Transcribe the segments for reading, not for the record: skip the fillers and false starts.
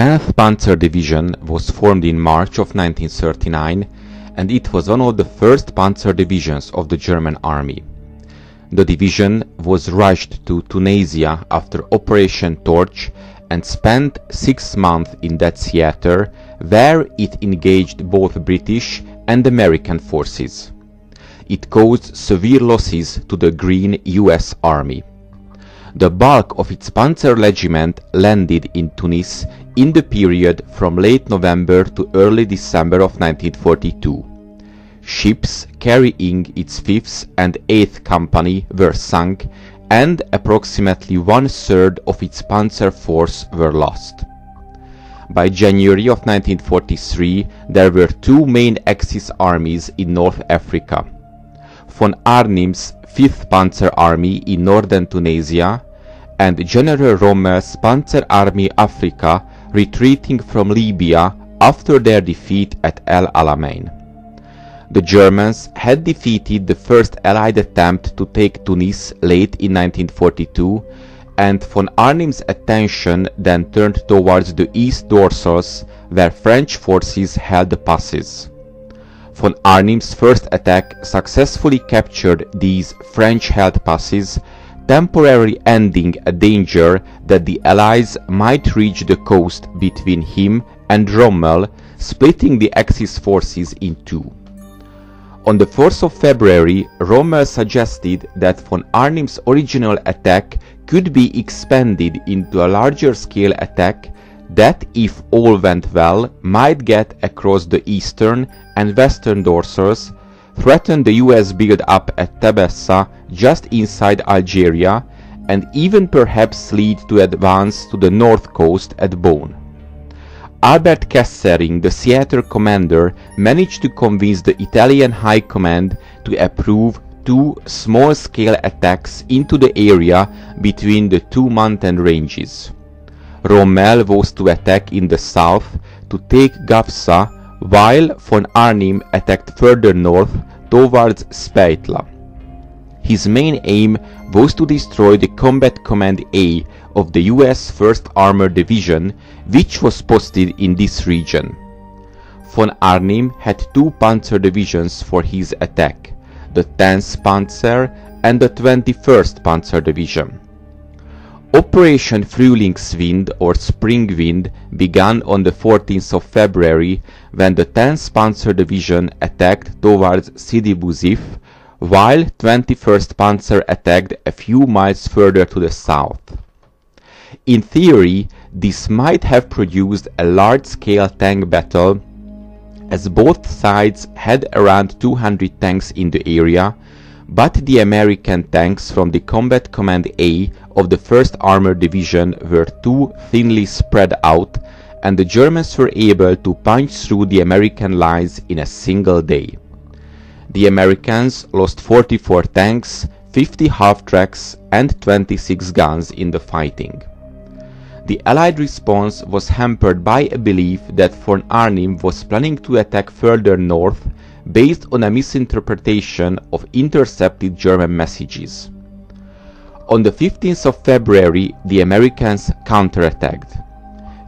10th Panzer Division was formed in March of 1939, and it was one of the first panzer divisions of the German army. The division was rushed to Tunisia after Operation Torch and spent 6 months in that theater, where it engaged both British and American forces. It caused severe losses to the Green US Army. The bulk of its panzer regiment landed in Tunis in the period from late November to early December of 1942. Ships carrying its 5th and 8th Company were sunk, and approximately 1/3 of its panzer force were lost. By January of 1943, there were 2 main Axis armies in North Africa: von Arnim's 5th Panzer Army in northern Tunisia, and General Rommel's Panzer Army Africa retreating from Libya after their defeat at El Alamein. The Germans had defeated the first Allied attempt to take Tunis late in 1942, and von Arnim's attention then turned towards the east dorsals, where French forces held the passes. Von Arnim's first attack successfully captured these French-held passes, temporarily ending a danger that the Allies might reach the coast between him and Rommel, splitting the Axis forces in 2. On the 4th of February, Rommel suggested that von Arnim's original attack could be expanded into a larger-scale attack that, if all went well, might get across the eastern and western dorsals, threaten the US build-up at Tabessa just inside Algeria, and even perhaps lead to advance to the north coast at Beaune. Albert Kasserine, the theater commander, managed to convince the Italian High Command to approve 2 small-scale attacks into the area between the 2 mountain ranges. Rommel was to attack in the south to take Gafsa, while von Arnim attacked further north towards Speitla. His main aim was to destroy the Combat Command A of the US 1st Armored Division, which was posted in this region. Von Arnim had 2 panzer divisions for his attack, the 10th Panzer and the 21st Panzer Division. Operation Frühlingswind or Spring Wind began on the 14th of February, when the 10th Panzer Division attacked towards Sidi Bouzid, while 21st Panzer attacked a few miles further to the south. In theory, this might have produced a large-scale tank battle, as both sides had around 200 tanks in the area, but the American tanks from the Combat Command A of the 1st Armored Division were too thinly spread out, and the Germans were able to punch through the American lines in a single day. The Americans lost 44 tanks, 50 half-tracks and 26 guns in the fighting. The Allied response was hampered by a belief that von Arnim was planning to attack further north, based on a misinterpretation of intercepted German messages. On the 15th of February, the Americans counterattacked.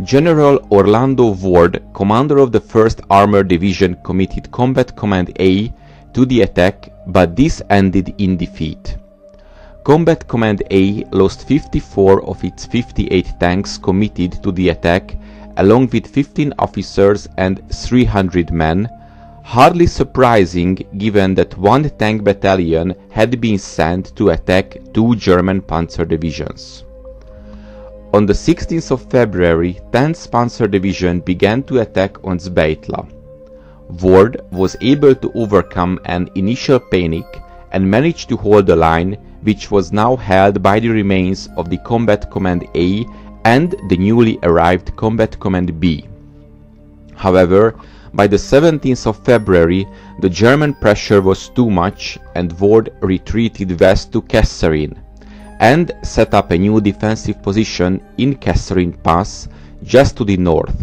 General Orlando Ward, commander of the 1st Armored Division, committed Combat Command A to the attack, but this ended in defeat. Combat Command A lost 54 of its 58 tanks committed to the attack, along with 15 officers and 300 men, hardly surprising given that 1 tank battalion had been sent to attack 2 German panzer divisions. On the 16th of February, 10th Panzer Division began to attack on Speitla. Ward was able to overcome an initial panic and managed to hold the line, which was now held by the remains of the Combat Command A and the newly arrived Combat Command B. However, by the 17th of February, the German pressure was too much, and Ward retreated west to Kasserine and set up a new defensive position in Kasserine Pass, just to the north.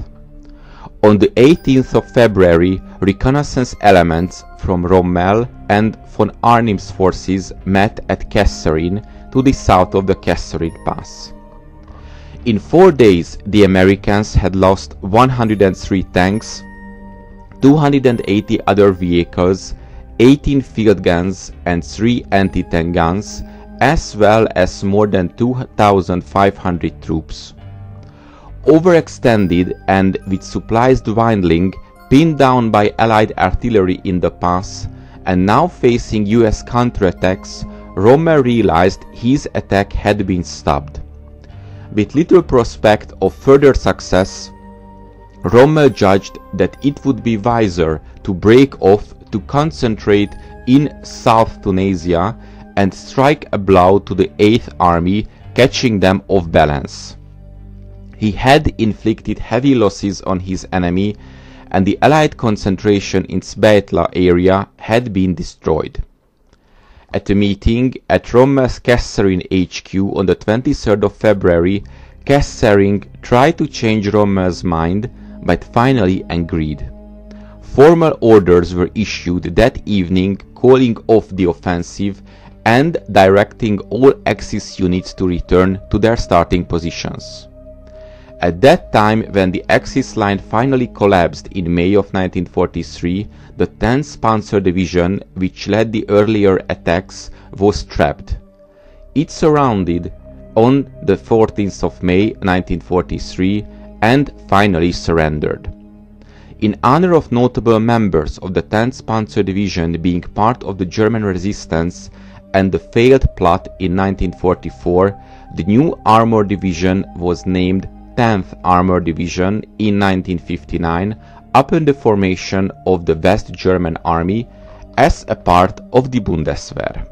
On the 18th of February, reconnaissance elements from Rommel and von Arnim's forces met at Kasserine to the south of the Kasserine Pass. In 4 days, the Americans had lost 103 tanks, 280 other vehicles, 18 field guns and 3 anti-tank guns, as well as more than 2,500 troops. Overextended and with supplies dwindling, pinned down by Allied artillery in the pass, and now facing US counterattacks, Rommel realized his attack had been stopped. With little prospect of further success, Rommel judged that it would be wiser to break off to concentrate in South Tunisia and strike a blow to the 8th Army, catching them off balance. He had inflicted heavy losses on his enemy, and the Allied concentration in Sbeitla area had been destroyed. At a meeting at Rommel's Kasserine HQ on the 23rd of February, Kasserine tried to change Rommel's mind, but finally agreed. Formal orders were issued that evening calling off the offensive and directing all Axis units to return to their starting positions. At that time, when the Axis line finally collapsed in May of 1943, the 10th Panzer Division, which led the earlier attacks, was trapped. It surrounded on the 14th of May 1943 and finally surrendered. In honor of notable members of the 10th Panzer Division being part of the German resistance and the failed plot in 1944, the new armor division was named 10th Armored Division in 1959 upon the formation of the West German Army as a part of the Bundeswehr.